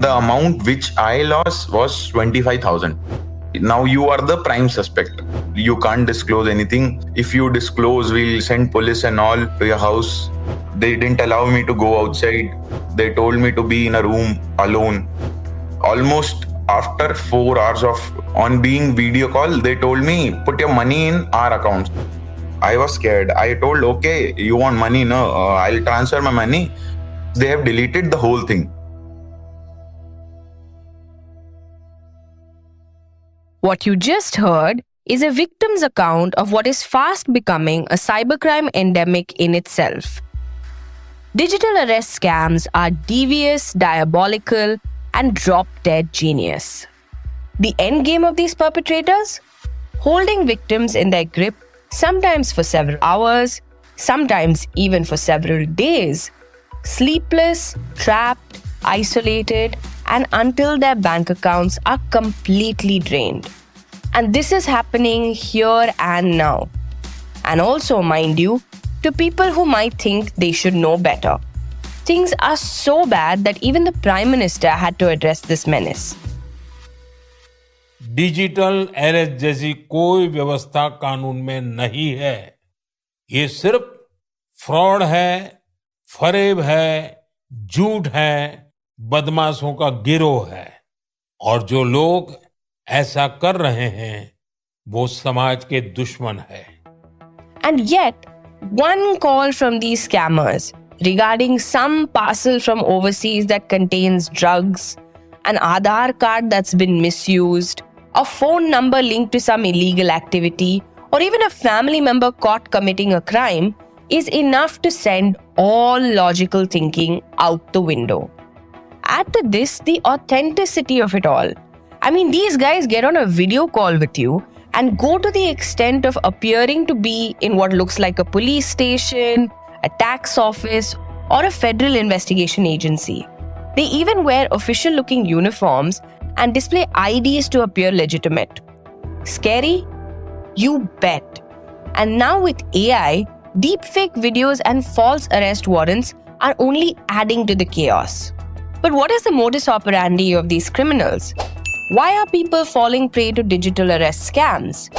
The amount which I lost was 25,000. Now you are the prime suspect. You can't disclose anything. If you disclose, we'll send police and all to your house. They didn't allow me to go outside. They told me to be in a room alone. Almost after 4 hours of on being video call, they told me, put your money in our account. I was scared. I told, okay, you want money? No, I'll transfer my money. They have deleted the whole thing. What you just heard is a victim's account of what is fast becoming a cybercrime endemic in itself. Digital arrest scams are devious, diabolical, and drop-dead genius. The end game of these perpetrators? Holding victims in their grip, sometimes for several hours, sometimes even for several days, sleepless, trapped, isolated, and until their bank accounts are completely drained. And this is happening here and now. And also, mind you, to people who might think they should know better. Things are so bad that even the Prime Minister had to address this menace. Digital arrest जैसी कोई व्यवस्था कानून में नहीं है। ये सिर्फ fraud है, फरेब है, झूठ है, बदमाशों का गिरोह है। और जो लोग ऐसा कर रहे हैं वो समाज के दुश्मन है। And yet, one call from these scammers regarding some parcel from overseas that contains drugs, an Aadhaar card that's been misused, a phone number linked to some illegal activity, or even a family member caught committing a crime is enough to send all logical thinking out the window. Add to this the authenticity of it all. I mean, these guys get on a video call with you and go to the extent of appearing to be in what looks like a police station, a tax office, or a federal investigation agency. They even wear official-looking uniforms and display IDs to appear legitimate. Scary? You bet. And now with AI, deepfake videos and false arrest warrants are only adding to the chaos. But what is the modus operandi of these criminals? Why are people falling prey to digital arrest scams?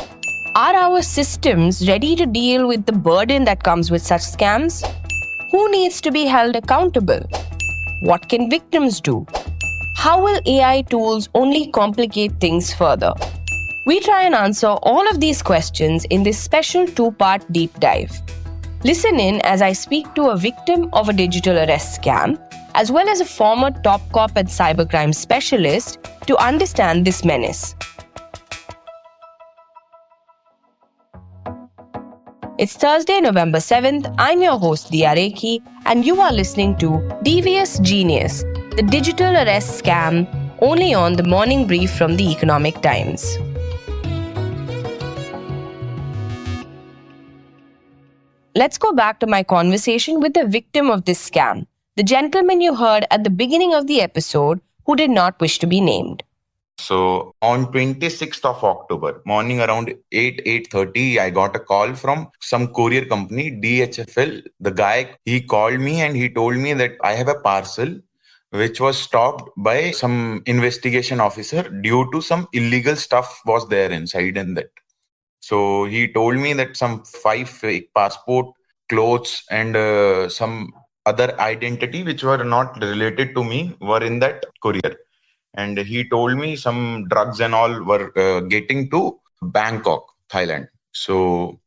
Are our systems ready to deal with the burden that comes with such scams? Who needs to be held accountable? What can victims do? How will AI tools only complicate things further? We try and answer all of these questions in this special two-part deep dive. Listen in as I speak to a victim of a digital arrest scam, as well as a former top cop and cybercrime specialist to understand this menace. It's Thursday, November 7th. I'm your host, Diya Rekhi, and you are listening to Devious Genius, the digital arrest scam, only on the morning brief from the Economic Times. Let's go back to my conversation with the victim of this scam, the gentleman you heard at the beginning of the episode who did not wish to be named. So on 26th of October, morning around 8:30, I got a call from some courier company, DHFL. The guy, he called me and he told me that I have a parcel which was stopped by some investigation officer due to some illegal stuff was there inside in that. So he told me that some 5 fake passport, clothes and some other identity which were not related to me were in that courier. And he told me some drugs and all were getting to Bangkok, Thailand. So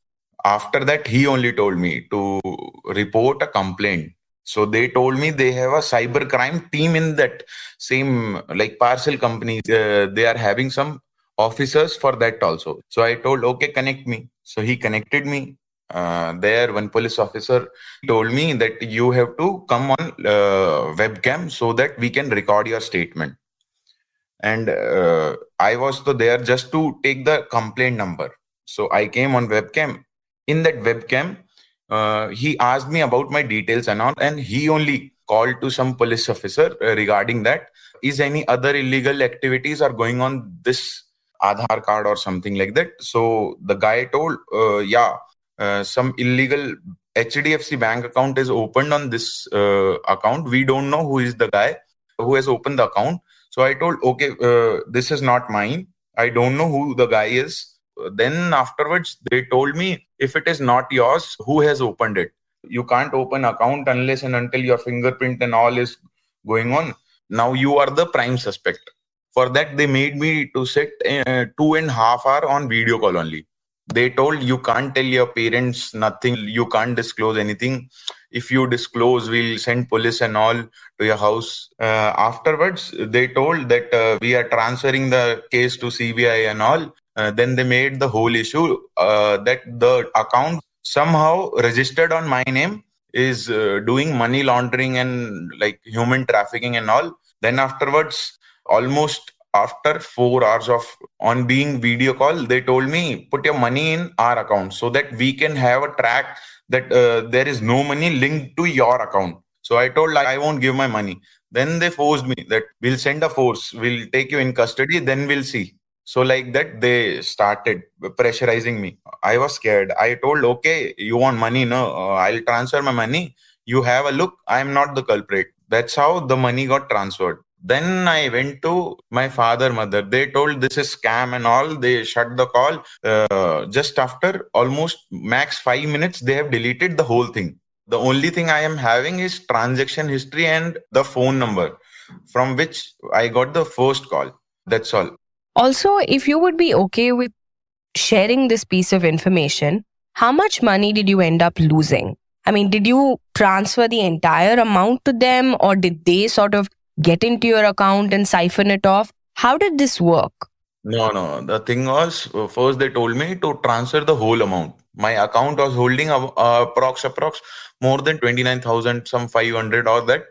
after that, he only told me to report a complaint. So they told me they have a cybercrime team in that same like parcel companies. They are having some officers for that also. So I told, okay, connect me. So he connected me. There, one police officer told me that you have to come on webcam so that we can record your statement. And I was there just to take the complaint number. So I came on webcam. In that webcam, he asked me about my details and all, and he only called to some police officer regarding that. Is any other illegal activities are going on this Aadhaar card or something like that? So the guy told, some illegal HDFC bank account is opened on this account. We don't know who is the guy who has opened the account. So I told, okay, this is not mine. I don't know who the guy is. Then afterwards, they told me, if it is not yours, who has opened it? You can't open account unless and until your fingerprint and all is going on. Now you are the prime suspect. For that, they made me to sit 2.5 hours on video call only. They told, you can't tell your parents nothing, you can't disclose anything. If you disclose, we'll send police and all to your house. Afterwards, they told that we are transferring the case to CBI and all. Then they made the whole issue that the account somehow registered on my name is doing money laundering and like human trafficking and all. Then afterwards, almost after 4 hours of on being video call, they told me, put your money in our account so that we can have a track that there is no money linked to your account. So I told, I won't give my money. Then they forced me that we'll send a force, we'll take you in custody, then we'll see. So like that, they started pressurizing me. I was scared. I told, okay, you want money? No, I'll transfer my money. You have a look. I'm not the culprit. That's how the money got transferred. Then I went to my father, mother. They told this is scam and all. They shut the call. Just after almost max 5 minutes, they have deleted the whole thing. The only thing I am having is transaction history and the phone number from which I got the first call. That's all. Also, if you would be okay with sharing this piece of information, how much money did you end up losing? I mean, did you transfer the entire amount to them, or did they sort of get into your account and siphon it off? How did this work? No, no. The thing was, first they told me to transfer the whole amount. My account was holding approx more than 29,000, some 500 or that.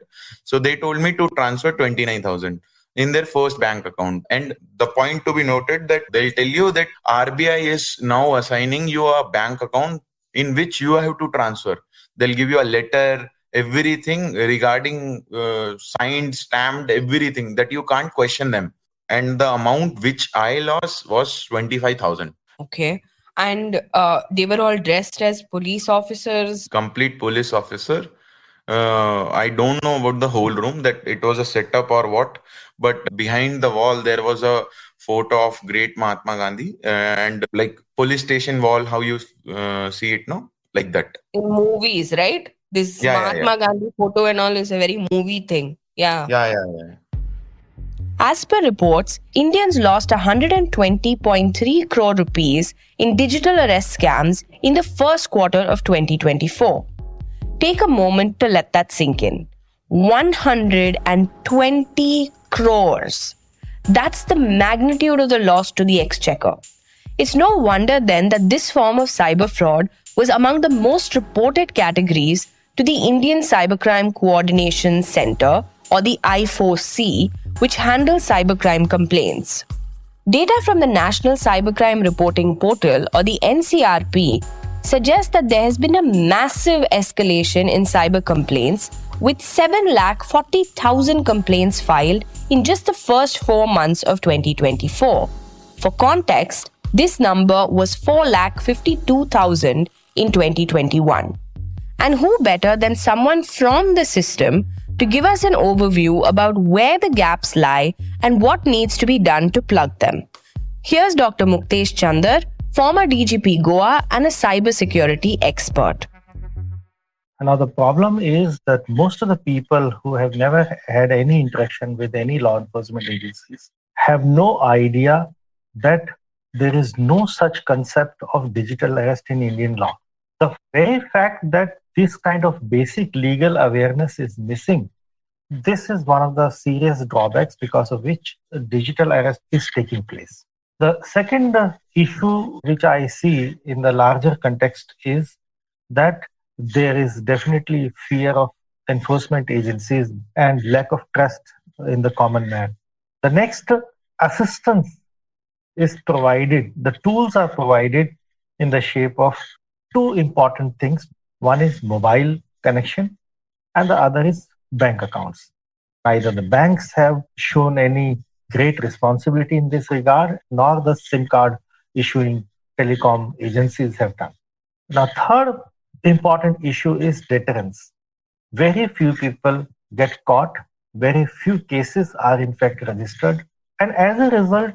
So they told me to transfer 29,000 in their first bank account. And the point to be noted that they'll tell you that RBI is now assigning you a bank account in which you have to transfer. They'll give you a letter, everything regarding signed, stamped, everything that you can't question them, and the amount which I lost was 25,000. Okay. And they were all dressed as police officers. Complete police officer. I don't know about the whole room, that it was a setup or what, but behind the wall there was a photo of great Mahatma Gandhi and like police station wall, how you see it, no? Like that. In movies, right? This Yeah, yeah, yeah. Mahatma Gandhi photo and all is a very movie thing. Yeah. Yeah, yeah, yeah. As per reports, Indians lost 120.3 crore rupees in digital arrest scams in the first quarter of 2024. Take a moment to let that sink in. 120 crores. That's the magnitude of the loss to the exchequer. It's no wonder then that this form of cyber fraud was among the most reported categories to the Indian Cybercrime Coordination Center, or the I4C, which handles cybercrime complaints. Data from the National Cybercrime Reporting Portal, or the NCRP, suggests that there has been a massive escalation in cyber complaints, with 740,000 complaints filed in just the first 4 months of 2024. For context, this number was 452,000 in 2021. And who better than someone from the system to give us an overview about where the gaps lie and what needs to be done to plug them. Here's Dr. Muktesh Chandar, former DGP Goa and a cybersecurity expert. Now, the problem is that most of the people who have never had any interaction with any law enforcement agencies have no idea that there is no such concept of digital arrest in Indian law. The very fact that this kind of basic legal awareness is missing, this is one of the serious drawbacks because of which digital arrest is taking place. The second issue which I see in the larger context is that there is definitely fear of enforcement agencies and lack of trust in the common man. The next, assistance is provided. The tools are provided in the shape of two important things. One is mobile connection and the other is bank accounts. Neither the banks have shown any great responsibility in this regard, nor the SIM card issuing telecom agencies have done. Now, third important issue is deterrence. Very few people get caught Very few cases are in fact registered. And as a result,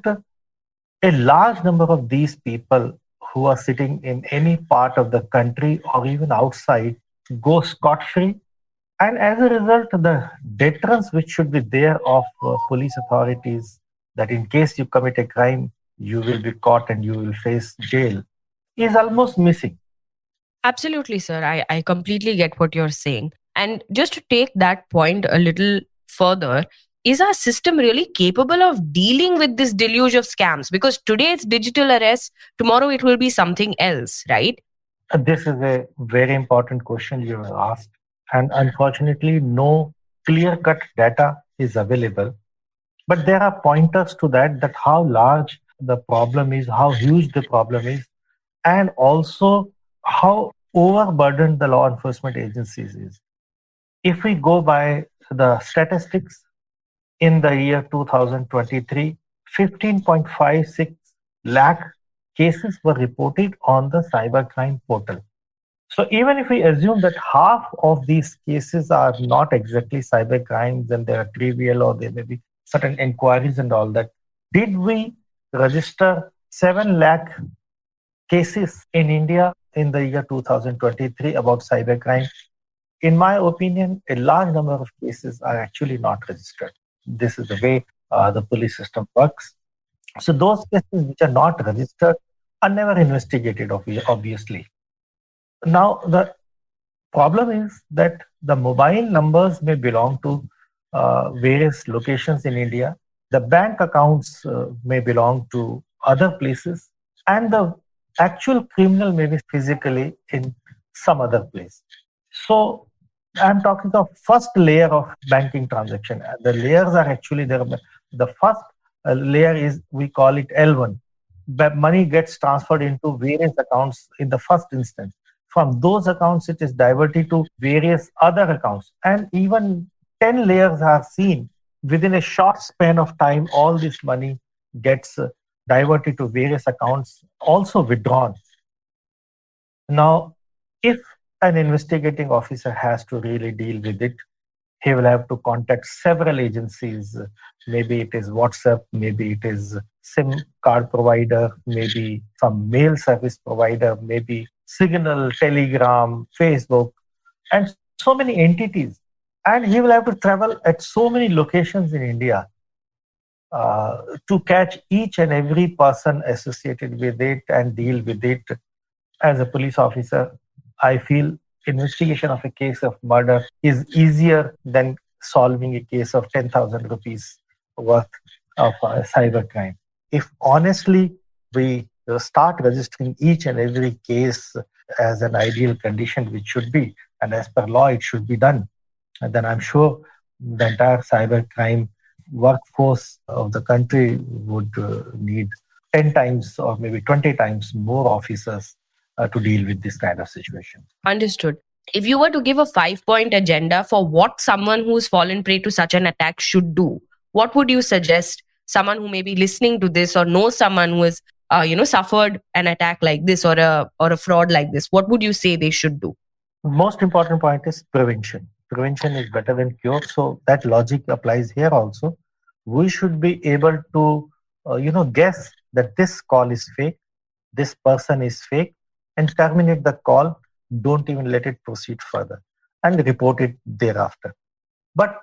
a large number of these people who are sitting in any part of the country or even outside go scot free. And as a result, the deterrence which should be there of police authorities, that in case you commit a crime, you will be caught and you will face jail, is almost missing. Absolutely, sir. I completely get what you're saying. And just to take that point a little further, is our system really capable of dealing with this deluge of scams? Because today it's digital arrest, tomorrow it will be something else, right? This is a very important question you have asked. And unfortunately, no clear cut data is available. But there are pointers to that, that how large the problem is, how huge the problem is, and also how overburdened the law enforcement agencies is. If we go by the statistics, in the year 2023, 15.56 lakh cases were reported on the cybercrime portal. So even if we assume that half of these cases are not exactly cyber crimes and they are trivial or there may be certain inquiries and all that, did we register 7 lakh cases in India in the year 2023 about cybercrime? In my opinion, a large number of cases are actually not registered. This is the way the police system works. So those cases which are not registered are never investigated, obviously. Now, the problem is that the mobile numbers may belong to various locations in India. The bank accounts may belong to other places, and the actual criminal may be physically in some other place. So I'm talking of first layer of banking transaction. The layers are actually there. The first layer is, we call it L1. Money gets transferred into various accounts in the first instance. From those accounts, it is diverted to various other accounts. And even 10 layers are seen. Within a short span of time, all this money gets diverted to various accounts, also withdrawn. Now, if an investigating officer has to really deal with it, he will have to contact several agencies. Maybe it is WhatsApp, maybe it is SIM card provider, maybe some mail service provider, maybe Signal, Telegram, Facebook, and so many entities. And he will have to travel at so many locations in India to catch each and every person associated with it and deal with it. As a police officer, I feel investigation of a case of murder is easier than solving a case of 10,000 rupees worth of cybercrime. If honestly we start registering each and every case as an ideal condition, which should be, and as per law it should be done, and then I'm sure the entire cybercrime workforce of the country would need 10 times or maybe 20 times more officers to deal with this kind of situation. Understood. If you were to give a 5 point agenda for what someone who's fallen prey to such an attack should do, what would you suggest someone who may be listening to this or knows someone who has suffered an attack like this or a fraud like this? What would you say they should do? Most important point is prevention. Prevention is better than cure. So that logic applies here also. We should be able to, guess that this call is fake, this person is fake, and terminate the call. Don't even let it proceed further and report it thereafter. But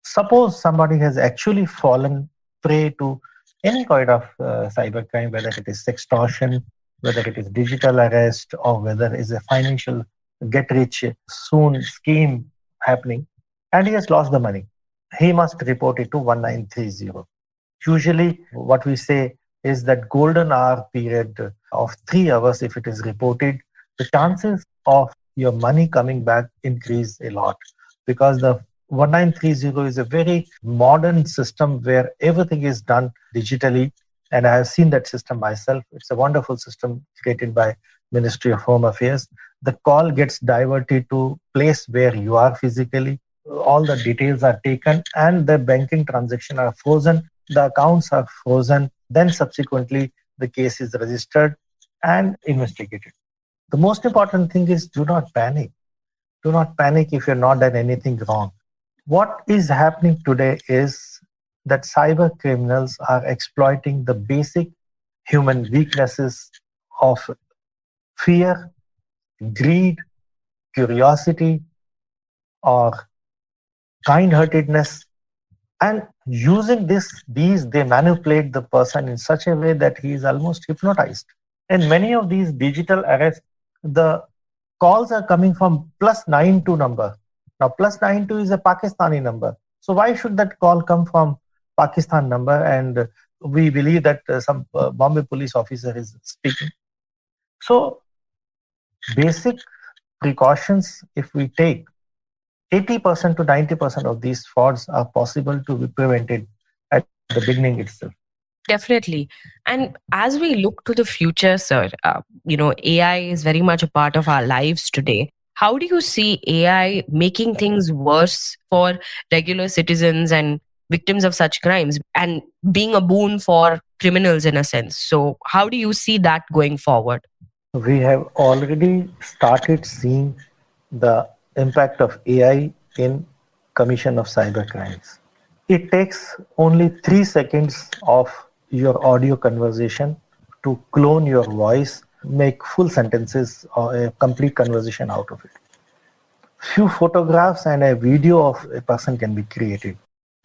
suppose somebody has actually fallen prey to any kind of cybercrime, whether it is extortion, whether it is digital arrest, or whether it is a financial get rich soon scheme happening, and he has lost the money, he must report it to 1930. Usually, what we say is that golden hour period of 3 hours, if it is reported, the chances of your money coming back increase a lot, because the 1930 is a very modern system where everything is done digitally. And I have seen that system myself. It's a wonderful system created by Ministry of Home Affairs. The call gets diverted to place where you are physically. All the details are taken and the banking transaction are frozen. The accounts are frozen. Then subsequently, the case is registered and investigated. The most important thing is, do not panic. Do not panic if you're not done anything wrong. What is happening today is that cyber criminals are exploiting the basic human weaknesses of fear, greed, curiosity, or kind heartedness. And using these, they manipulate the person in such a way that he is almost hypnotized. In many of these digital arrests, the calls are coming from +92 number. Now, +92 is a Pakistani number. So why should that call come from Pakistan number? And we believe that some Bombay police officer is speaking. So basic precautions, if we take, 80% to 90% of these frauds are possible to be prevented at the beginning itself. Definitely. And as we look to the future, sir, AI is very much a part of our lives today. How do you see AI making things worse for regular citizens and victims of such crimes and being a boon for criminals in a sense? So, how do you see that going forward? We have already started seeing the impact of AI in commission of cyber crimes. It takes only 3 seconds of your audio conversation to clone your voice, make full sentences or a complete conversation out of it. Few photographs and a video of a person can be created.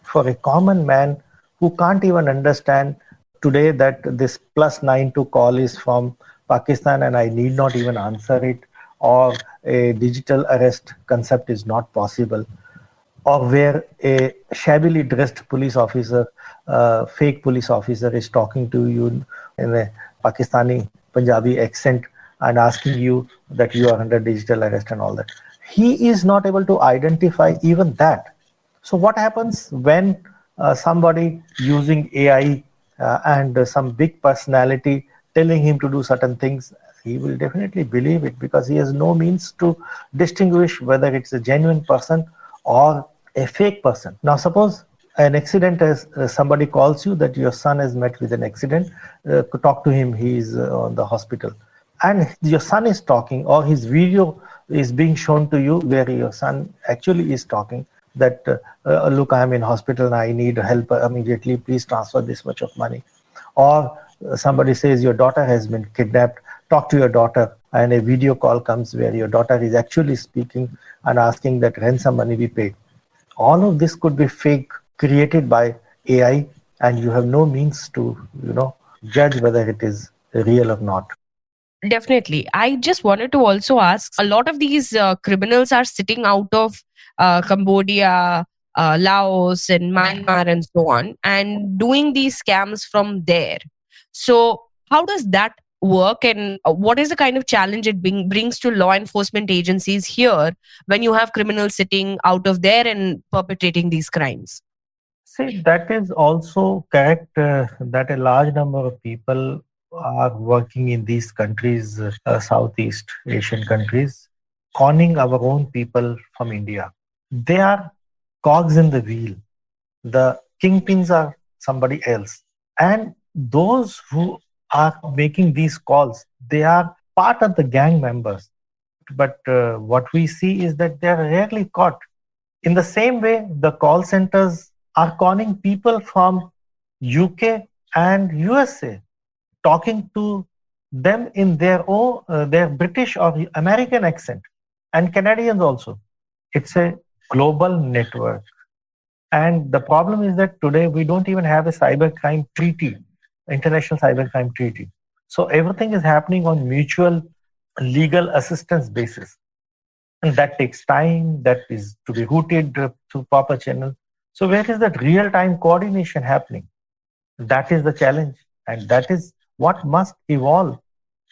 For a common man who can't even understand today that this +92 call is from Pakistan and I need not even answer it, or a digital arrest concept is not possible, or where a shabbily dressed police officer, fake police officer, is talking to you in a Pakistani Punjabi accent and asking you that you are under digital arrest and all that. He is not able to identify even that. So, what happens when somebody using AI and some big personality telling him to do certain things? He will definitely believe it because he has no means to distinguish whether it's a genuine person or a fake person. Now, suppose an accident is somebody calls you that your son has met with an accident, talk to him, he is on the hospital, and your son is talking, or his video is being shown to you where your son actually is talking that, look, I am in hospital and I need help immediately, please transfer this much of money. Or somebody says your daughter has been kidnapped, talk to your daughter, and a video call comes where your daughter is actually speaking and asking that ransom money be paid. All of this could be fake, created by AI, and you have no means to, judge whether it is real or not. Definitely. I just wanted to also ask, a lot of these criminals are sitting out of Cambodia, Laos, and Myanmar, and so on, and doing these scams from there. So, how does that work, and what is the kind of challenge it brings to law enforcement agencies here when you have criminals sitting out of there and perpetrating these crimes? See, that is also correct that a large number of people are working in these countries, Southeast Asian countries, conning our own people from India. They are cogs in the wheel. The kingpins are somebody else. And those who are making these calls, they are part of the gang members. But what we see is that they are rarely caught. In the same way, the call centers are conning people from UK and USA, talking to them in their own, their British or American accent, and Canadians also. It's a global network. And the problem is that today we don't even have a cybercrime treaty, international cybercrime treaty. So everything is happening on mutual legal assistance basis. And that takes time, that is to be routed through proper channel. So where is that real-time coordination happening? That is the challenge. And that is what must evolve.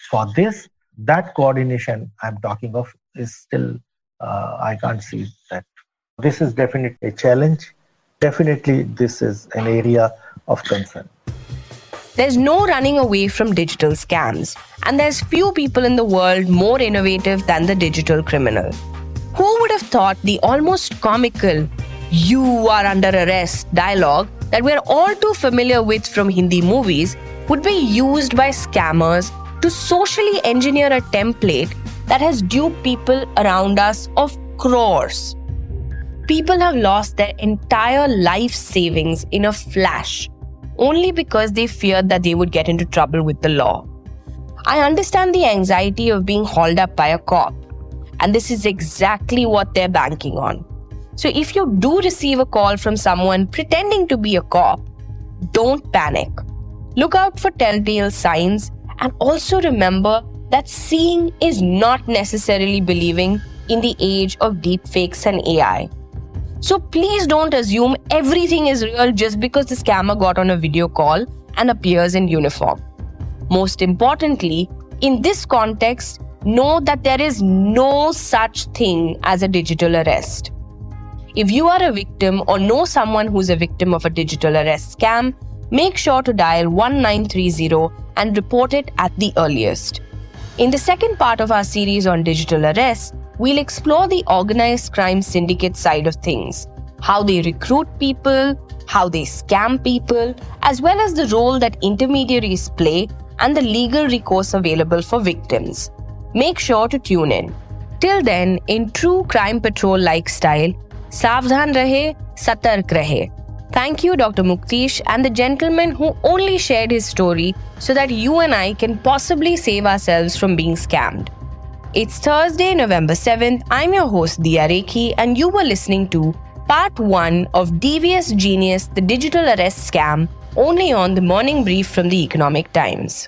For this, that coordination I'm talking of is still, I can't see that. This is definitely a challenge. Definitely, this is an area of concern. There's no running away from digital scams, and there's few people in the world more innovative than the digital criminal. Who would have thought the almost comical "you are under arrest" dialogue that we're all too familiar with from Hindi movies would be used by scammers to socially engineer a template that has duped people around us of crores. People have lost their entire life savings in a flash, only because they feared that they would get into trouble with the law. I understand the anxiety of being hauled up by a cop, and this is exactly what they're banking on. So if you do receive a call from someone pretending to be a cop, don't panic. Look out for telltale signs, and also remember that seeing is not necessarily believing in the age of deepfakes and AI. So please don't assume everything is real just because the scammer got on a video call and appears in uniform. Most importantly, in this context, know that there is no such thing as a digital arrest. If you are a victim or know someone who's a victim of a digital arrest scam, make sure to dial 1930 and report it at the earliest. In the second part of our series on digital arrests, we'll explore the organized crime syndicate side of things, how they recruit people, how they scam people, as well as the role that intermediaries play and the legal recourse available for victims. Make sure to tune in. Till then, in true Crime Patrol-like style, Savdhan rahe, satark rahe. Thank you, Dr. Muktish, and the gentleman who only shared his story so that you and I can possibly save ourselves from being scammed. It's Thursday, November 7th. I'm your host, Diya Rekhi, and you were listening to Part 1 of Devious Genius, the Digital Arrest Scam, only on the Morning Brief from the Economic Times.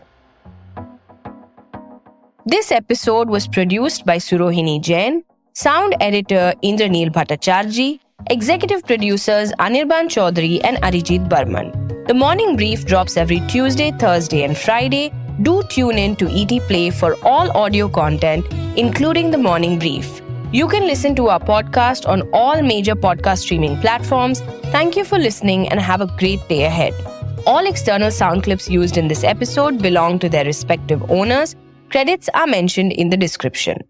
This episode was produced by Surohini Jain, sound editor Indraneel Bhattacharjee, executive producers Anirban Chaudhary and Arijit Burman. The Morning Brief drops every Tuesday, Thursday and Friday. Do tune in to ET Play for all audio content, including the Morning Brief. You can listen to our podcast on all major podcast streaming platforms. Thank you for listening and have a great day ahead. All external sound clips used in this episode belong to their respective owners. Credits are mentioned in the description.